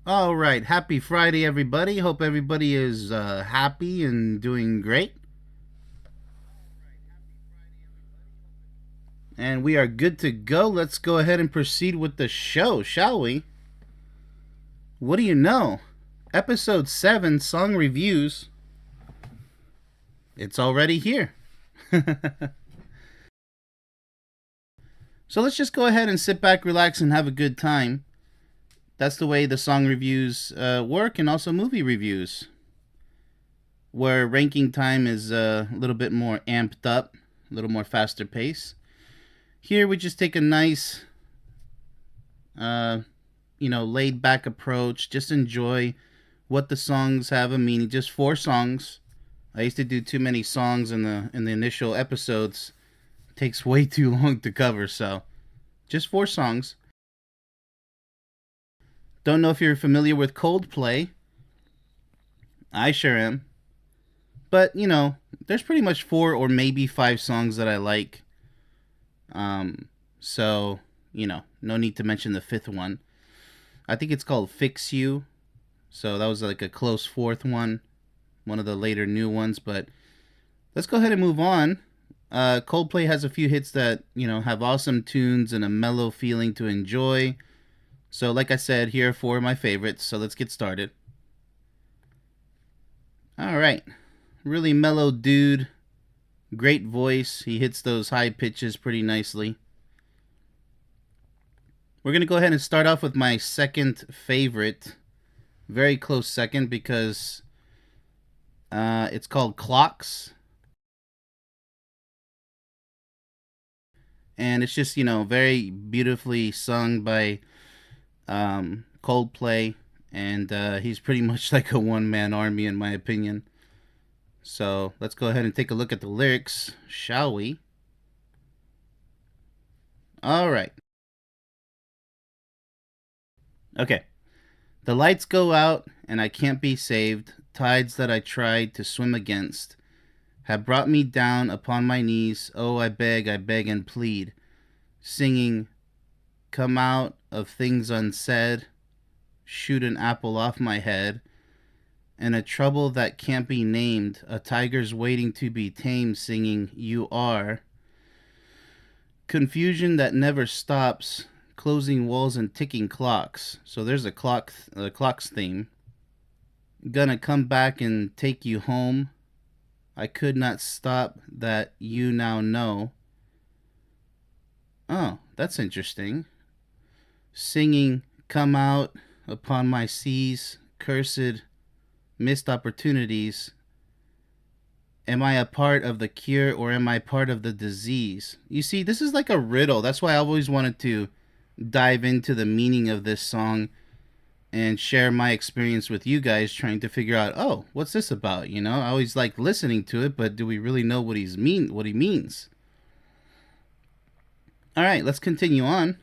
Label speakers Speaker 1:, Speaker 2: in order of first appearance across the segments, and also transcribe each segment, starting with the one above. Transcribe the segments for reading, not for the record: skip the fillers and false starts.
Speaker 1: All right, happy Friday, everybody. Hope everybody is happy and doing great. And we are good to go. Let's go ahead and proceed with the show, shall we? What do you know? Episode 7 song reviews. It's already here. So let's just go ahead and sit back, relax, and have a good time. That's the way the song reviews work, and also movie reviews, where ranking time is a little bit more amped up, a little more faster pace. Here we just take a nice, uh, laid back approach. Just enjoy what the songs have a meaning. Just 4 songs. I used to do too many songs in the initial episodes. It takes way too long to cover, so just 4 songs. Don't know if you're familiar with Coldplay. I sure am. But there's pretty much 4 or maybe 5 songs that I like. So no need to mention the 5th one. I think it's called Fix You. So that was like a close 4th one of the later new ones. But let's go ahead and move on. Coldplay has a few hits that have awesome tunes and a mellow feeling to enjoy. So like I said, here are 4 of my favorites. So let's get started. All right, really mellow dude. Great voice. He hits those high pitches pretty nicely. We're going to go ahead and start off with my second favorite. Very close second because it's called Clocks. And it's just, very beautifully sung by Coldplay. And he's pretty much like a one-man army in my opinion. So let's go ahead and take a look at the lyrics, shall we? All right. Okay. The lights go out and I can't be saved. Tides that I tried to swim against have brought me down upon my knees. Oh, I beg and plead. Singing, come out of things unsaid. Shoot an apple off my head. And a trouble that can't be named. A tiger's waiting to be tamed, singing, you are. Confusion that never stops. Closing walls and ticking clocks. So there's a clocks theme. Gonna come back and take you home. I could not stop that you now know. Oh, that's interesting. Singing, come out upon my seas, cursed, missed opportunities. Am I a part of the cure or am I part of the disease? You see, this is like a riddle. That's why I always wanted to dive into the meaning of this song and share my experience with you guys trying to figure out, oh, what's this about? I always like listening to it, but do we really know what he means? All right, let's continue on.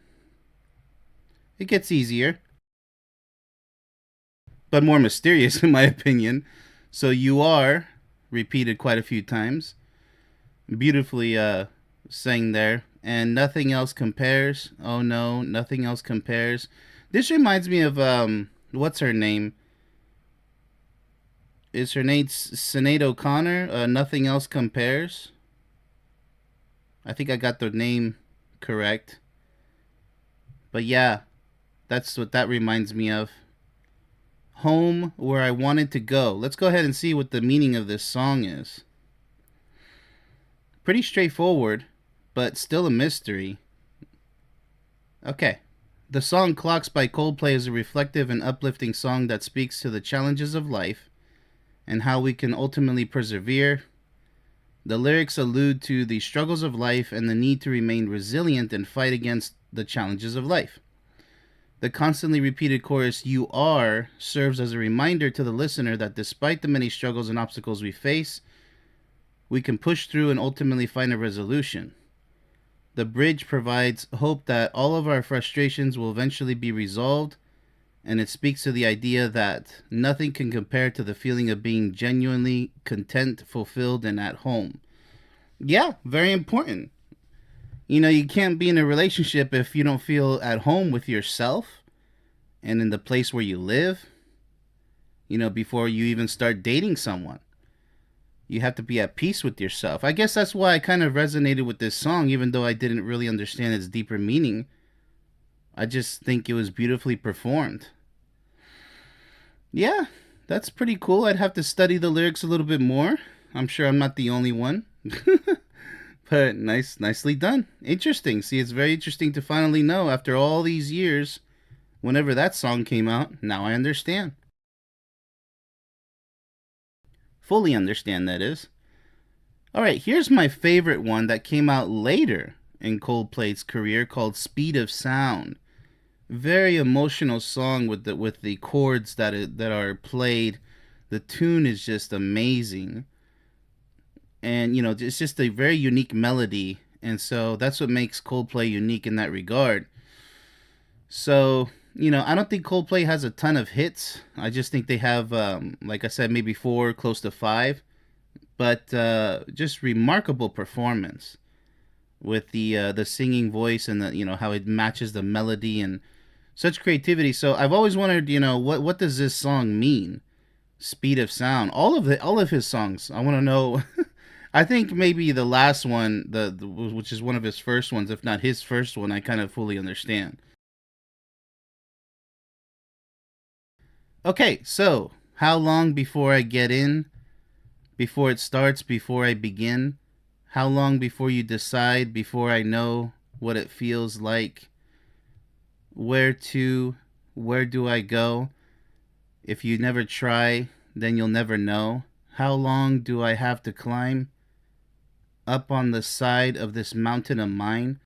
Speaker 1: It gets easier, but more mysterious in my opinion. So you are repeated quite a few times. Beautifully sang there. And nothing else compares. Oh no, nothing else compares. This reminds me of what's her name? Is her name Sinead O'Connor? Nothing else compares. I think I got the name correct. But yeah, that's what that reminds me of. Home where I wanted to go. Let's go ahead and see what the meaning of this song is. Pretty straightforward, but still a mystery. Okay. The song Clocks by Coldplay is a reflective and uplifting song that speaks to the challenges of life and how we can ultimately persevere. The lyrics allude to the struggles of life and the need to remain resilient and fight against the challenges of life. The constantly repeated chorus, you are, serves as a reminder to the listener that despite the many struggles and obstacles we face, we can push through and ultimately find a resolution. The bridge provides hope that all of our frustrations will eventually be resolved, and it speaks to the idea that nothing can compare to the feeling of being genuinely content, fulfilled, and at home. Yeah, very important. You can't be in a relationship if you don't feel at home with yourself. and in the place where you live, before you even start dating someone. You have to be at peace with yourself. I guess that's why I kind of resonated with this song, even though I didn't really understand its deeper meaning. I just think it was beautifully performed. Yeah, that's pretty cool. I'd have to study the lyrics a little bit more. I'm sure I'm not the only one. But nicely done. Interesting. See, it's very interesting to finally know after all these years, whenever that song came out, now I understand. Fully understand, that is. All right, here's my favorite one that came out later in Coldplay's career called Speed of Sound. Very emotional song with the chords that are played. The tune is just amazing. And it's just a very unique melody, and so that's what makes Coldplay unique in that regard. So, I don't think Coldplay has a ton of hits. I just think they have, like I said, maybe four, close to five. But just remarkable performance with the singing voice and the how it matches the melody and such creativity. So I've always wondered, what does this song mean? Speed of Sound. All of his songs. I want to know. I think maybe the last one, which is one of his first ones, if not his first one, I kind of fully understand. Okay, so how long before I get in? Before it starts, before I begin? How long before you decide, before I know what it feels like? Where to? Where do I go? If you never try, then you'll never know. How long do I have to climb? Up on the side of this mountain of mine?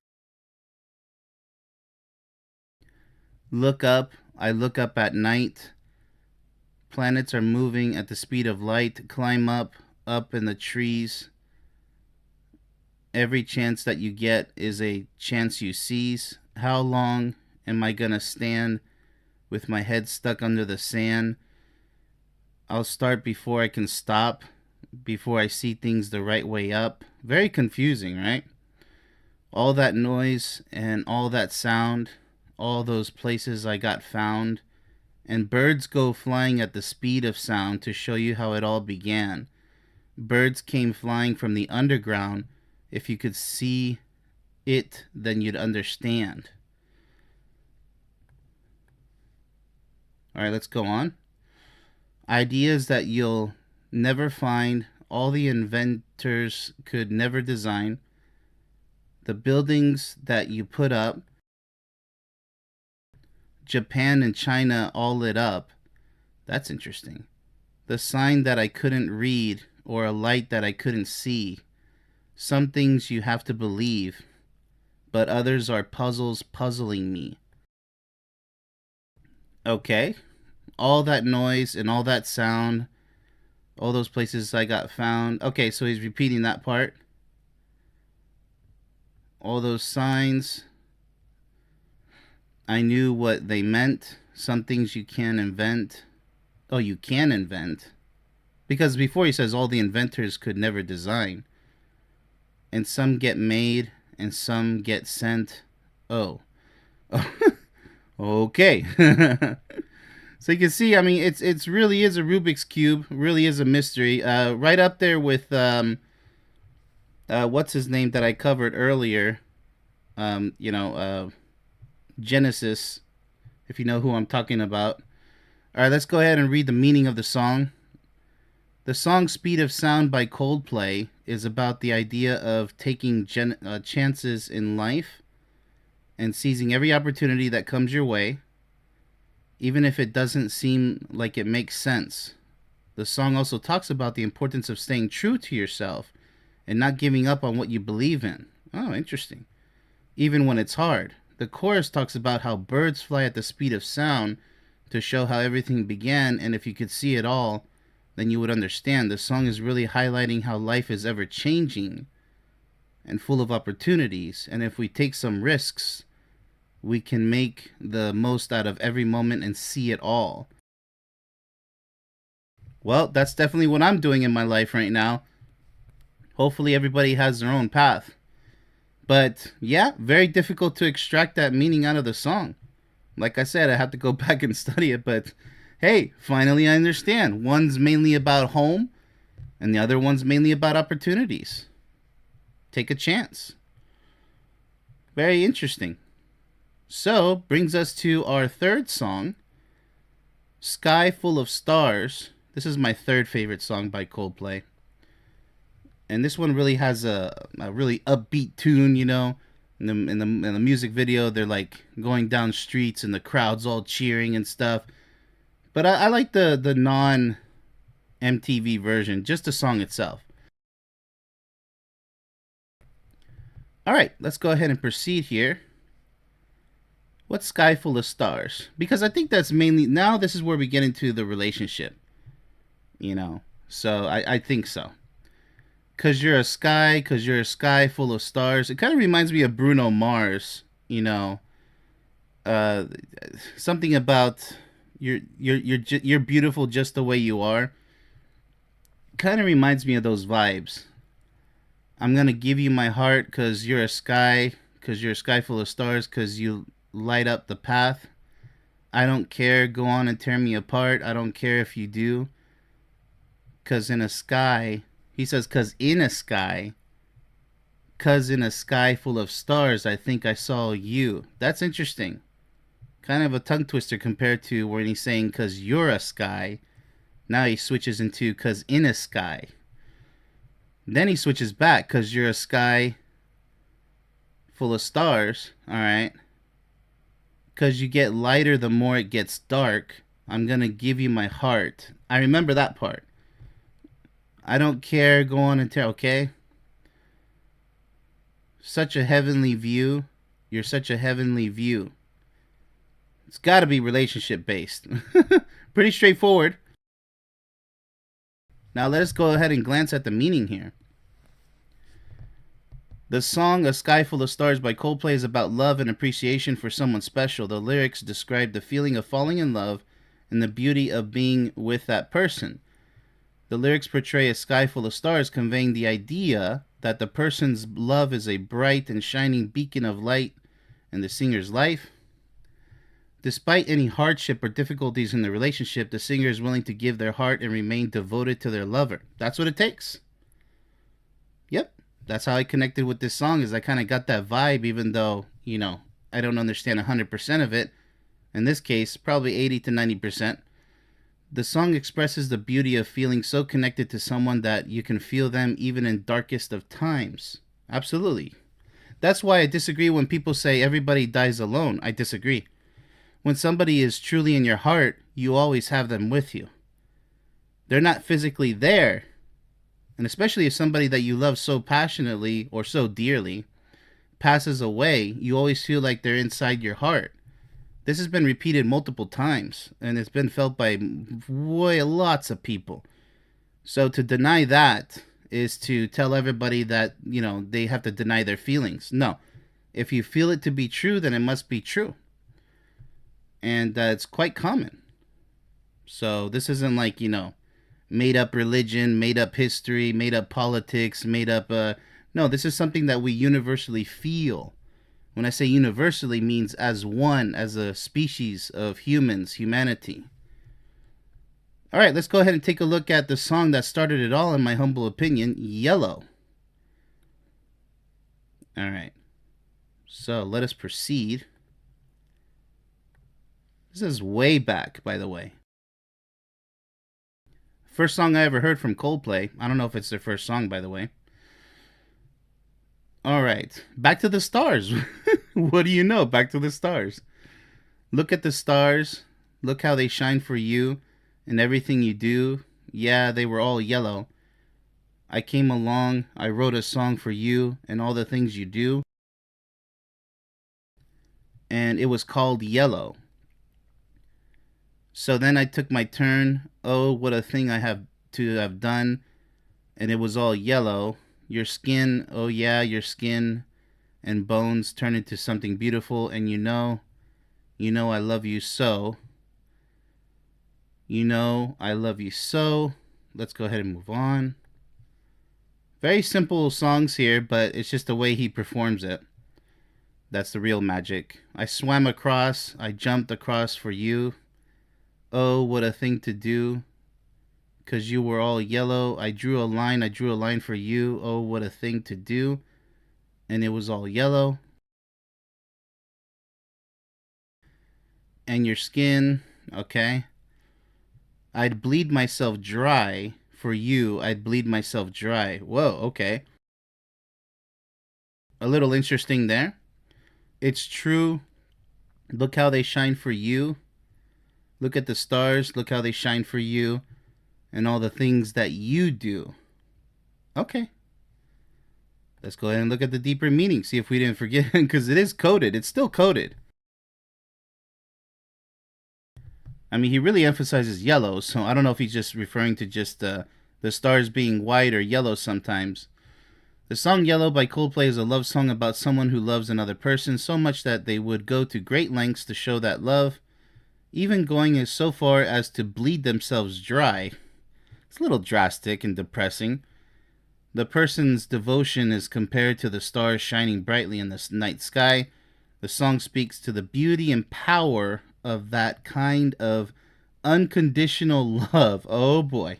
Speaker 1: Look up, I look up at night. Planets are moving at the speed of light. Climb up in the trees. Every chance that you get is a chance you seize. How long am I gonna stand with my head stuck under the sand? I'll start before I can stop, before I see things the right way up. Very confusing, right? All that noise and all that sound, all those places I got found, and birds go flying at the speed of sound to show you how it all began. Birds came flying from the underground. If you could see it, then you'd understand. All right, let's go on. Ideas that you'll never find, all the inventors could never design. The buildings that you put up, Japan and China all lit up. That's interesting. The sign that I couldn't read, or a light that I couldn't see. Some things you have to believe, but others are puzzles puzzling me. Okay. All that noise and all that sound, all those places I got found. Okay, so he's repeating that part. All those signs, I knew what they meant. Some things you can't invent. Oh, you can invent. Because before he says all the inventors could never design. And some get made and some get sent. Oh. Okay. So you can see, I mean, it's really is a Rubik's Cube. Really is a mystery. Right up there with, what's his name that I covered earlier. Genesis, if you know who I'm talking about. All right, let's go ahead and read the meaning of the song. The song Speed of Sound by Coldplay is about the idea of taking chances in life and seizing every opportunity that comes your way, even if it doesn't seem like it makes sense. The song also talks about the importance of staying true to yourself and not giving up on what you believe in. Oh, interesting. Even when it's hard. The chorus talks about how birds fly at the speed of sound to show how everything began, and if you could see it all, then you would understand. The song is really highlighting how life is ever changing and full of opportunities, and if we take some risks, we can make the most out of every moment and see it all. Well, that's definitely what I'm doing in my life right now. Hopefully everybody has their own path. But yeah, very difficult to extract that meaning out of the song. Like I said, I have to go back and study it, but hey, finally I understand. One's mainly about home, and the other one's mainly about opportunities. Take a chance. Very interesting. So, brings us to our third song, Sky Full of Stars. This is my third favorite song by Coldplay. And this one really has a really upbeat tune, you know. In the music video, they're like going down streets and the crowd's all cheering and stuff. But I like the non MTV version, just the song itself. All right, let's go ahead and proceed here. What's Sky Full of Stars? Because I think that's mainly now. This is where we get into the relationship, you know. So I think so. Cause you're a sky, cause you're a sky full of stars. It kind of reminds me of Bruno Mars, you know. Uh, Something about you're beautiful just the way you are. Kind of reminds me of those vibes. I'm gonna give you my heart, cause you're a sky, cause you're a sky full of stars, cause you light up the path. I don't care. Go on and tear me apart. I don't care if you do. Cause in a sky, he says, cause in a sky full of stars, I think I saw you. That's interesting. Kind of a tongue twister compared to when he's saying, cause you're a sky. Now he switches into, cause in a sky. Then he switches back, cause you're a sky full of stars. All right. Cause you get lighter the more it gets dark. I'm gonna give you my heart. I remember that part. I don't care. Go on and tell. Okay. Such a heavenly view. You're such a heavenly view. It's got to be relationship based. Pretty straightforward. Now let us go ahead and glance at the meaning here. The song A Sky Full of Stars by Coldplay is about love and appreciation for someone special. The lyrics describe the feeling of falling in love and the beauty of being with that person. The lyrics portray a sky full of stars, conveying the idea that the person's love is a bright and shining beacon of light in the singer's life. Despite any hardship or difficulties in the relationship, the singer is willing to give their heart and remain devoted to their lover. That's what it takes. Yep, that's how I connected with this song, is I kind of got that vibe, even though, you know, I don't understand 100% of it. In this case, probably 80 to 90%. The song expresses the beauty of feeling so connected to someone that you can feel them even in darkest of times. Absolutely. That's why I disagree when people say everybody dies alone. I disagree. When somebody is truly in your heart, you always have them with you. They're not physically there. And especially if somebody that you love so passionately or so dearly passes away, you always feel like they're inside your heart. This has been repeated multiple times, and it's been felt by lots of people. So to deny that is to tell everybody that, you know, they have to deny their feelings. No. If you feel it to be true, then it must be true. And it's quite common. So this isn't like, you know, made up religion, made up history, made up politics, made up... No, this is something that we universally feel. When I say universally, means as one, as a species of humans, humanity. All right, let's go ahead and take a look at the song that started it all, in my humble opinion, Yellow. All right, so let us proceed. This is way back, by the way. First song I ever heard from Coldplay. I don't know if it's their first song, by the way. All right, back to the stars. What do you know? Back to the stars. Look at the stars. Look how they shine for you and everything you do. Yeah, they were all yellow. I came along. I wrote a song for you and all the things you do. And it was called Yellow. So then I took my turn. Oh, what a thing I have to have done. And it was all yellow. Your skin, oh yeah, your skin and bones turn into something beautiful. And you know I love you so. You know I love you so. Let's go ahead and move on. Very simple songs here, but it's just the way he performs it. That's the real magic. I swam across, I jumped across for you. Oh, what a thing to do. 'Cause you were all yellow. I drew a line for you. Oh, what a thing to do. And it was all yellow. And your skin, okay. I'd bleed myself dry for you. I'd bleed myself dry. Whoa, okay. A little interesting there. It's true. Look how they shine for you. Look at the stars. Look how they shine for you. And all the things that you do. Okay. Let's go ahead and look at the deeper meaning. See if we didn't forget, because it is coded. It's still coded. I mean, he really emphasizes yellow, so I don't know if he's just referring to just the stars being white or yellow sometimes. The song Yellow by Coldplay is a love song about someone who loves another person so much that they would go to great lengths to show that love, even going as so far as to bleed themselves dry. It's a little drastic and depressing. The person's devotion is compared to the stars shining brightly in the night sky. The song speaks to the beauty and power of that kind of unconditional love. Oh boy.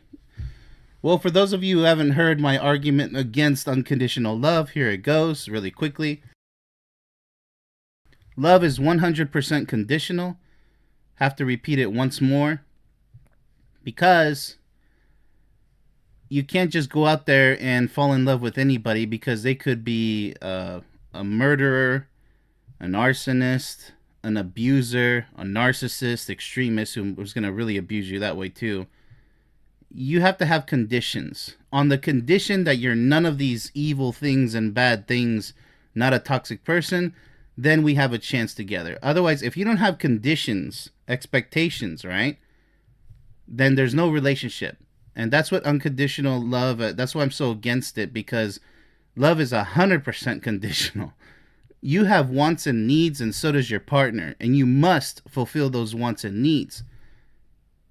Speaker 1: Well, for those of you who haven't heard my argument against unconditional love, here it goes really quickly. Love is 100% conditional. Have to repeat it once more. Because you can't just go out there and fall in love with anybody, because they could be a murderer, an arsonist, an abuser, a narcissist, extremist who's going to really abuse you that way too. You have to have conditions. On the condition that you're none of these evil things and bad things, not a toxic person, then we have a chance together. Otherwise, if you don't have conditions, expectations, right, then there's no relationship. And that's what unconditional love, that's why I'm so against it, because love is 100% conditional. You have wants and needs, and so does your partner, and you must fulfill those wants and needs.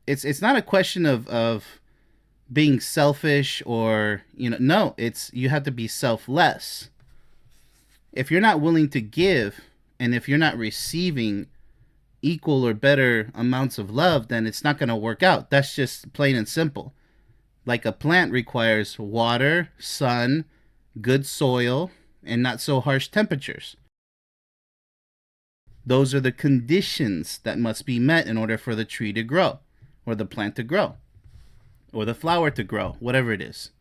Speaker 1: It's not a question of being selfish or, no, it's you have to be selfless. If you're not willing to give, and if you're not receiving equal or better amounts of love, then it's not going to work out. That's just plain and simple. Like a plant requires water, sun, good soil, and not so harsh temperatures. Those are the conditions that must be met in order for the tree to grow, or the plant to grow, or the flower to grow, whatever it is.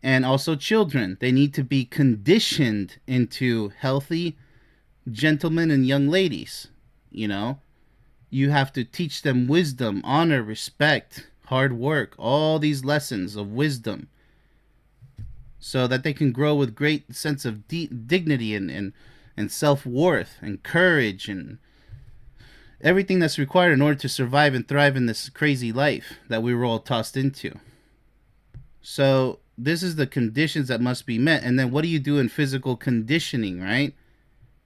Speaker 1: And also children, they need to be conditioned into healthy gentlemen and young ladies. You have to teach them wisdom, honor, respect, hard work, all these lessons of wisdom, so that they can grow with great sense of dignity and self-worth and courage and everything that's required in order to survive and thrive in this crazy life that we were all tossed into. So this is the conditions that must be met. And then what do you do in physical conditioning, right?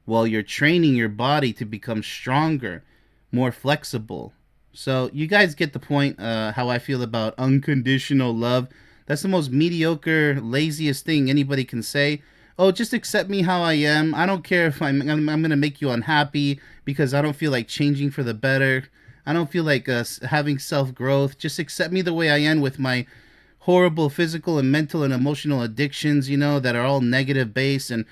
Speaker 1: Well, you're training your body to become stronger, more flexible. So you guys get the point, how I feel about unconditional love. That's the most mediocre, laziest thing anybody can say. Oh, just accept me how I am. I don't care if I'm going to make you unhappy because I don't feel like changing for the better. I don't feel like having self-growth. Just accept me the way I am with my horrible physical and mental and emotional addictions, that are all negative based. And,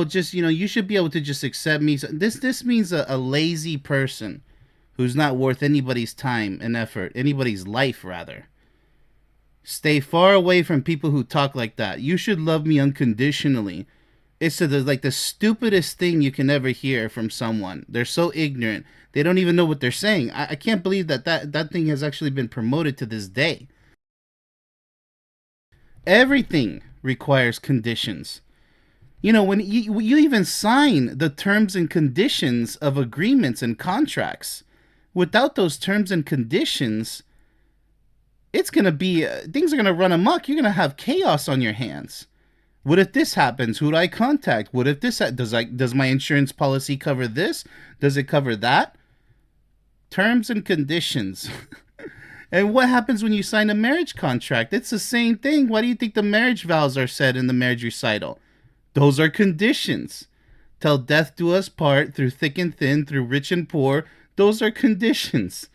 Speaker 1: just, you should be able to just accept me. So this means a lazy person who's not worth anybody's time and effort, anybody's life, rather. Stay far away from people who talk like that. You should love me unconditionally. It's like the stupidest thing you can ever hear from someone. They're so ignorant. They don't even know what they're saying. I can't believe that thing has actually been promoted to this day. Everything requires conditions. When you even sign the terms and conditions of agreements and contracts, without those terms and conditions, it's going to be, things are going to run amok. You're going to have chaos on your hands. What if this happens? Who do I contact? What if this, does my insurance policy cover this? Does it cover that? Terms and conditions. And what happens when you sign a marriage contract? It's the same thing. Why do you think the marriage vows are said in the marriage recital? Those are conditions. till death do us part, through thick and thin, through rich and poor. Those are conditions,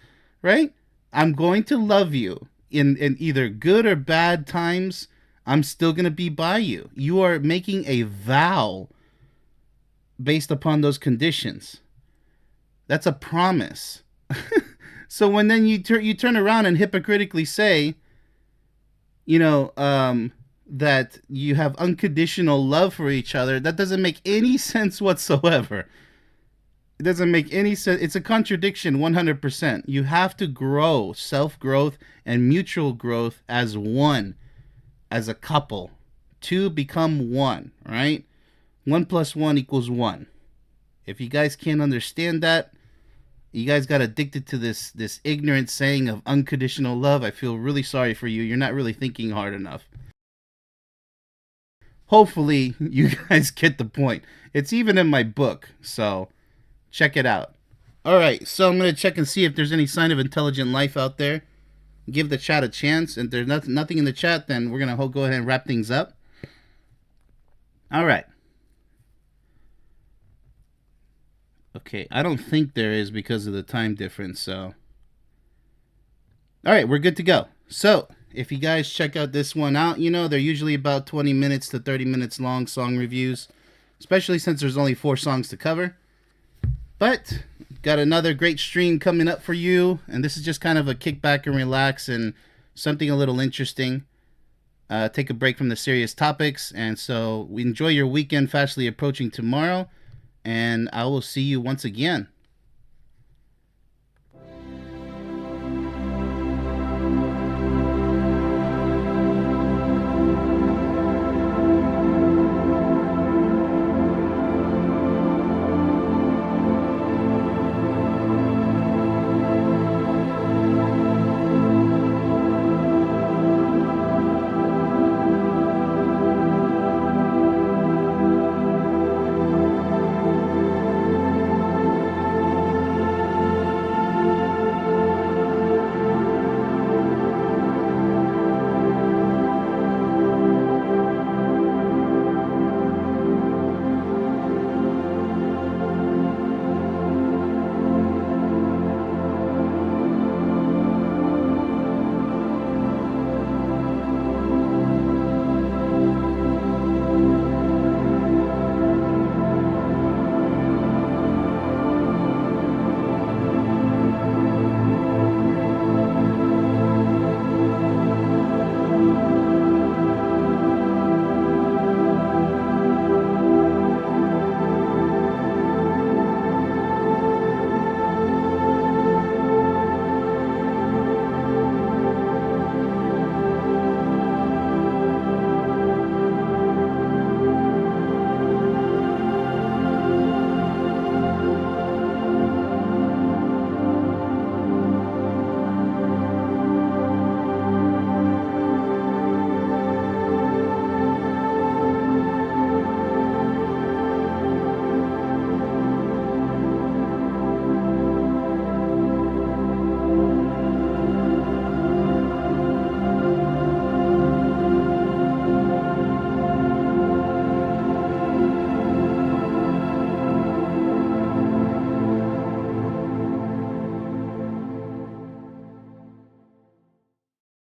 Speaker 1: right? I'm going to love you in either good or bad times. I'm still going to be by you. You are making a vow based upon those conditions. That's a promise. So when then you turn around and hypocritically say, that you have unconditional love for each other, that doesn't make any sense whatsoever. It doesn't make any sense. It's a contradiction 100%. You have to grow, self growth and mutual growth as one, as a couple. Two become one, right? 1 + 1 = 1. If you guys can't understand that, you guys got addicted to this ignorant saying of unconditional love. I feel really sorry for you. You're not really thinking hard enough. Hopefully, you guys get the point. It's even in my book, so check it out. All right, so I'm going to check and see if there's any sign of intelligent life out there. Give the chat a chance. If there's nothing in the chat, then we're going to go ahead and wrap things up. All right. Okay, I don't think there is because of the time difference, so. All right, we're good to go. So, if you guys check out this one out, they're usually about 20 minutes to 30 minutes long song reviews, especially since there's only 4 songs to cover. But, got another great stream coming up for you, and this is just kind of a kick back and relax and something a little interesting. Take a break from the serious topics, and so we enjoy your weekend fastly approaching tomorrow. And I will see you once again.